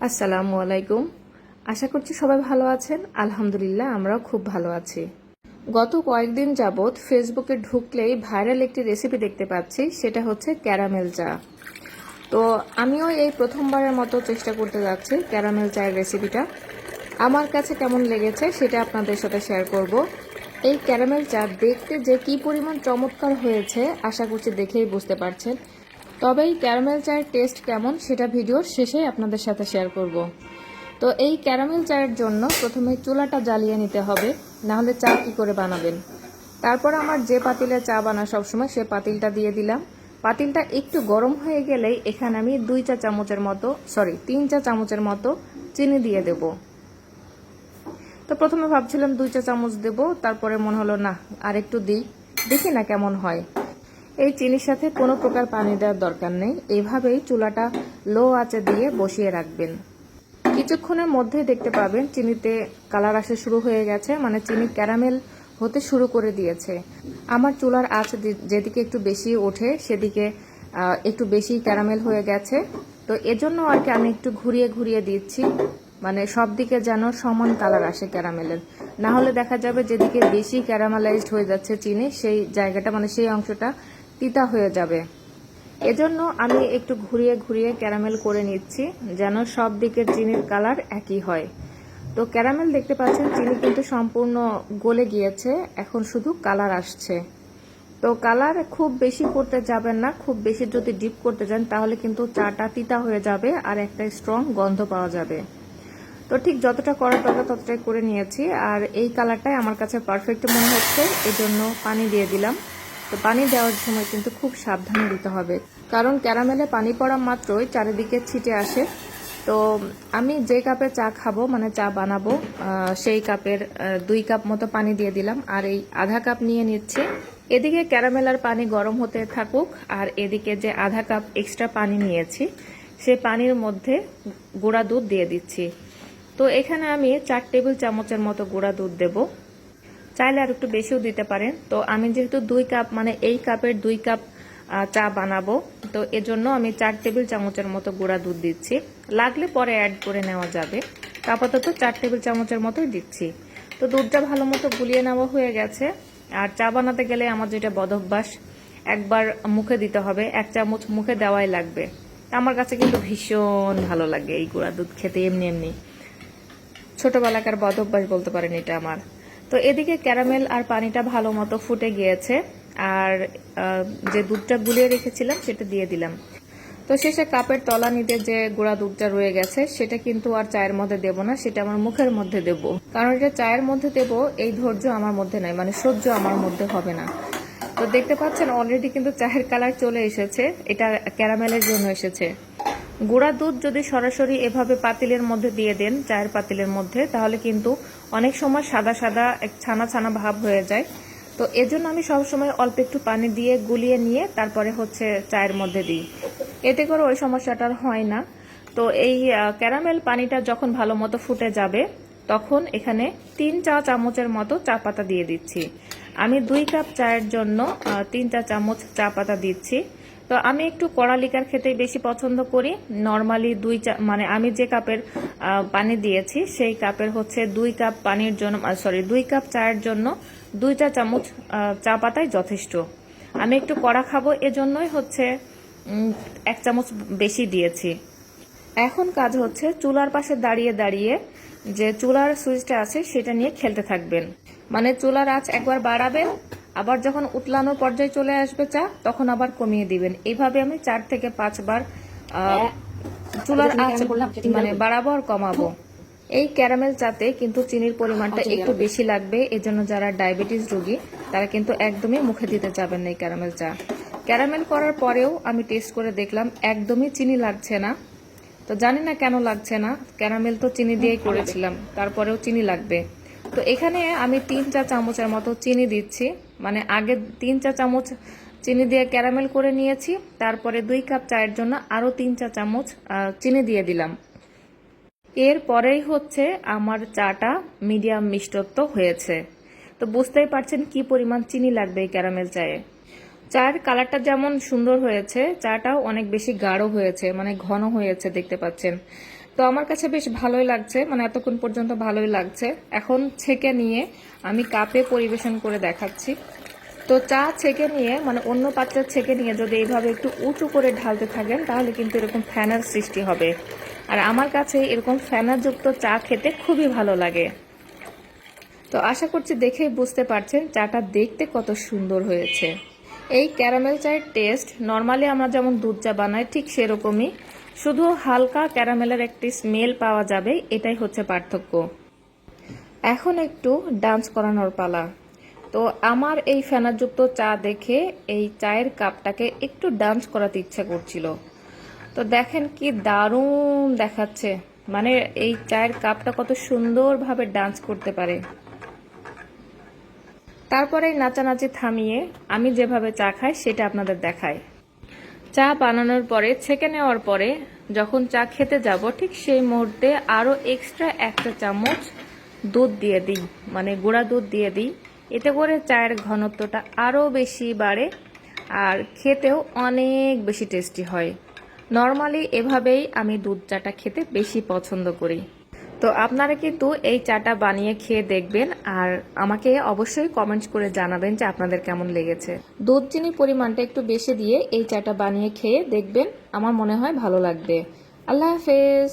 আসসালামু আলাইকুম। আশা করছি সবাই ভালো আছেন। আলহামদুলিল্লাহ আমরাও খুব ভালো আছি। গত কয়েকদিন যাবৎ ফেসবুকে ঢুকলেই ভাইরাল একটি রেসিপি দেখতে পাচ্ছি, সেটা হচ্ছে ক্যারামেল চা। তো আমিও এই প্রথমবারের মতো চেষ্টা করতে যাচ্ছি ক্যারামেল চায়ের রেসিপিটা। আমার কাছে কেমন লেগেছে সেটা আপনাদের সাথে শেয়ার করব। এই ক্যারামেল চা দেখতে যে কি পরিমাণ চমৎকার হয়েছে আশা করছি দেখেই বুঝতে পারছেন। তবে এই ক্যারামেল চায়ের টেস্ট কেমন সেটা ভিডিওর শেষে আপনাদের সাথে শেয়ার করব। তো এই ক্যারামেল চায়ের জন্য প্রথমে চুলাটা জ্বালিয়ে নিতে হবে, নাহলে চা কি করে বানাবেন। তারপর আমার যে পাতিলে চা বানা সবসময় সে পাতিলটা দিয়ে দিলাম। পাতিলটা একটু গরম হয়ে গেলেই এখানে আমি 3 চা চামচের মতো চিনি দিয়ে দেব। তো প্রথমে ভাবছিলাম 2 চা চামচ দেব, তারপরে মনে হলো না আর একটু দিই, দেখি না কেমন হয়। এই চিনির সাথে কোনো প্রকার পানি দেওয়ার দরকার নেই, এইভাবেই চুলাটা লো আঁচে দিয়ে বসিয়ে রাখবেন। কিছুক্ষণের মধ্যেই দেখতে পাবেন চিনিতে কালার আসা শুরু হয়ে গেছে, মানে চিনি ক্যারামেল হতে শুরু করে দিয়েছে। আমার চুলার আঁচ যেদিকে একটু বেশি ওঠে সেদিকে একটু বেশি ক্যারামেল হয়ে গেছে। তো এজন্য আর কি আমি একটু ঘুরিয়ে ঘুরিয়ে দিচ্ছি, মানে সব দিকে যেন সমান কালার আসে ক্যারামেলের। না হলে দেখা যাবে যেদিকে বেশি ক্যারামেলাইজড হয়ে যাচ্ছে চিনি, সেই জায়গাটা মানে সেই অংশটা তিতা হয়ে যাবে। এজন্য আমি একটু ঘুরিয়ে ঘুরিয়ে ক্যারামেল করে নিচ্ছি, যেন সব দিকের চিনির কালার একই হয়। তো ক্যারামেল দেখতে পাচ্ছেন চিনি কিন্তু সম্পূর্ণ গলে গিয়েছে, এখন শুধু কালার আসছে। তো কালার খুব বেশি করতে যাবেন না, খুব বেশি যদি ডিপ করতে যান তাহলে কিন্তু চাটা তিতা হয়ে যাবে আর একটা স্ট্রং গন্ধ পাওয়া যাবে। তো ঠিক যতটা করার দরকার ততটাই করে নিয়েছি, আর এই কালারটাই আমার কাছে পারফেক্ট মনে হচ্ছে, এজন্য পানি দিয়ে দিলাম। তো পানি দেওয়ার সময় কিন্তু খুব সাবধানে দিতে হবে, কারণ ক্যারামেলে পানি পড়া মাত্রই চারিদিকে ছিটে আসে। তো আমি যে কাপে চা খাবো মানে চা বানাবো সেই কাপের 2 কাপ মতো পানি দিয়ে দিলাম, আর এই আধা কাপ নিয়ে নিচ্ছি। এদিকে ক্যারামেলার পানি গরম হতে থাকুক, আর এদিকে যে আধা কাপ এক্সট্রা পানি নিয়েছি সেই পানির মধ্যে গুঁড়া দুধ দিয়ে দিচ্ছি। তো এখানে আমি 4 টেবিল চামচের মতো গুঁড়া দুধ দেব, চাইলে আর একটু বেশিও দিতে পারেন। তো আমি যেহেতু 2 কাপ মানে এই কাপের 2 কাপ চা বানাবো, তো এজন্য আমি 4 টেবিল চামচের মতো গুঁড়া দুধ দিচ্ছি। লাগলে পরে অ্যাড করে নেওয়া যাবে, আপাতত 4 টেবিল চামচের মতোই দিচ্ছি। তো দুধটা ভালো মতো গুলিয়ে নেওয়া হয়ে গেছে। আর চা বানাতে গেলে আমার যেটা বদভ্যাস, একবার মুখে দিতে হবে, 1 চামচ মুখে দেওয়াই লাগবে। আমার কাছে কিন্তু ভীষণ ভালো লাগে এই গুঁড়া দুধ খেতে, এমনি এমনি ছোটবেলাকার বদভ্যাস বলতে পারেন এটা আমার। তো এদিকে ক্যারামেল আর পানিটা ভালো মতো ফুটে গিয়েছে, আর যে দুধটা গুলিয়ে রেখেছিলাম সেটা দিয়ে দিলাম। তো শেষে কাপের তলানিতে যে গুঁড়া দুধটা রয়ে গেছে সেটা কিন্তু আর চায়ের মধ্যে দেব না, সেটা আমার মুখের মধ্যে দেব, কারণ এটা চায়ের মধ্যে দেব এই ধৈর্য আমার মধ্যে নাই, মানে সহ্য আমার মধ্যে হবে না। তো দেখতে পাচ্ছেন অলরেডি কিন্তু চায়ের কালার চলে এসেছে, এটা ক্যারামেলের জন্য এসেছে। গুঁড়া দুধ যদি সরাসরি এভাবে পাতিলের মধ্যে দিয়ে দেন, চায়ের পাতিলের মধ্যে, তাহলে কিন্তু অনেক সময় সাদা সাদা এক ছানা ছানা ভাব হয়ে যায়। তো এজন্য আমি সবসময় অল্প একটু পানি দিয়ে গুলিয়ে নিয়ে তারপরে হচ্ছে চায়ের মধ্যে দিই, এতে করে ওই সমস্যাটার হয় না। তো এই ক্যারামেল পানিটা যখন ভালো মতো ফুটে যাবে তখন এখানে 3 চা চামচের মতো চা পাতা দিয়ে দিচ্ছি। আমি 2 কাপ চায়ের জন্য 3 চা চামচ চা পাতা দিচ্ছি। তো আমি একটু কড়া লিকার খেতেই বেশি পছন্দ করি। নর্মালি 2 চা মানে আমি যে কাপের পানি দিয়েছি সেই কাপের হচ্ছে 2 কাপ পানির জন্য 2 কাপ চায়ের জন্য 2 চা চামচ চা পাতাই যথেষ্ট। আমি একটু কড়া খাবো এজন্যই হচ্ছে 1 চামচ বেশি দিয়েছি। এখন কাজ হচ্ছে চুলার পাশে দাঁড়িয়ে দাঁড়িয়ে যে চুলার সুইচটা আছে সেটা নিয়ে খেলতে থাকবেন, মানে চুলার আঁচ একবার বাড়াবেন, আবার যখন উতলানোর পর্যায়ে চলে আসবে চা তখন আবার কমিয়ে দিবেন। এইভাবে আমি 4 থেকে 5 বার চুলার আঁচ মানে বাড়াবো আর কমাবো। এই ক্যারামেল চাতে কিন্তু চিনির পরিমাণটা একটু বেশি লাগবে, এজন্য যারা ডায়াবেটিস রোগী তারা কিন্তু একদমই মুখে দিতে যাবেন না এই ক্যারামেল চা। ক্যারামেল করার পরেও আমি টেস্ট করে দেখলাম একদমই চিনি লাগছে না। তো জানি না কেন লাগছে না, ক্যারামেল তো চিনি দিয়েই করেছিলাম, তারপরেও চিনি লাগবে। তো এখানে আমি 3 চা চামচের মতো চিনি দিচ্ছি, মানে আগে 3 চা চামচ চিনি দিয়ে ক্যারামেল করে নিয়েছি, তারপরে 2 কাপ চায়ের জন্য আরও 3 চা চামচ চিনি দিয়ে দিলাম। এরপরেই হচ্ছে আমার চাটা মিডিয়াম মিষ্টত্ব হয়েছে। তো বুঝতেই পারছেন কি পরিমাণ চিনি লাগবে এই ক্যারামেল চায়ে। চায়ের কালারটা যেমন সুন্দর হয়েছে, চাটাও অনেক বেশি গাঢ় হয়েছে, মানে ঘন হয়েছে দেখতে পাচ্ছেন। তো আমার কাছে বেশ ভালোই লাগছে, মানে এতক্ষণ পর্যন্ত ভালোই লাগছে। এখন ছেঁকে নিয়ে আমি কাপে পরিবেশন করে দেখাচ্ছি। তো চা ছেঁকে নিয়ে, মানে অন্য পাত্রে ছেঁকে নিয়ে যদি এইভাবে একটু উঁচু করে ঢালতে থাকেন তাহলে কিন্তু এরকম ফেনার সৃষ্টি হবে। আর আমার কাছে এরকম ফেনাযুক্ত চা খেতে খুবই ভালো লাগে। তো আশা করছি দেখেই বুঝতে পারছেন চাটা দেখতে কত সুন্দর হয়েছে। এই ক্যারামেল চায়ের টেস্ট নর্মালি আমরা যেমন দুধ চা বানাই ঠিক সেরকমই, শুধু হালকা ক্যারামেলের একটি স্মেল পাওয়া যাবে, এটাই হচ্ছে পার্থক্য। এখন একটু ডান্স করানোর পালা। তো আমার এই ফেনাযুক্ত চা দেখে এই চায়ের কাপটাকে একটু ডান্স করাতে ইচ্ছা করছিল। তো দেখেন কি দারুণ দেখাচ্ছে, মানে এই চায়ের কাপটা কত সুন্দরভাবে ডান্স করতে পারে। তারপরে নাচানাচি থামিয়ে আমি যেভাবে চা খাই সেটা আপনাদের দেখাই। চা বানানোর পরে ছেঁকে নেওয়ার পরে যখন চা খেতে যাব ঠিক সেই মুহূর্তে আরও এক্সট্রা 1 চামচ দুধ দিয়ে দিই, মানে গুঁড়া দুধ দিয়ে দিই। এতে করে চায়ের ঘনত্বটা আরও বেশি বাড়ে আর খেতেও অনেক বেশি টেস্টি হয়। নর্মালি এভাবেই আমি দুধ চাটা খেতে বেশি পছন্দ করি। তো আপনারা কিন্তু এই চাটা বানিয়ে খেয়ে দেখবেন আর আমাকে অবশ্যই কমেন্টস করে জানাবেন যে আপনাদের কেমন লেগেছে। দুধ চিনির পরিমাণটা একটু বেশি দিয়ে এই চাটা বানিয়ে খেয়ে দেখবেন, আমার মনে হয় ভালো লাগবে। আল্লাহ হাফেজ।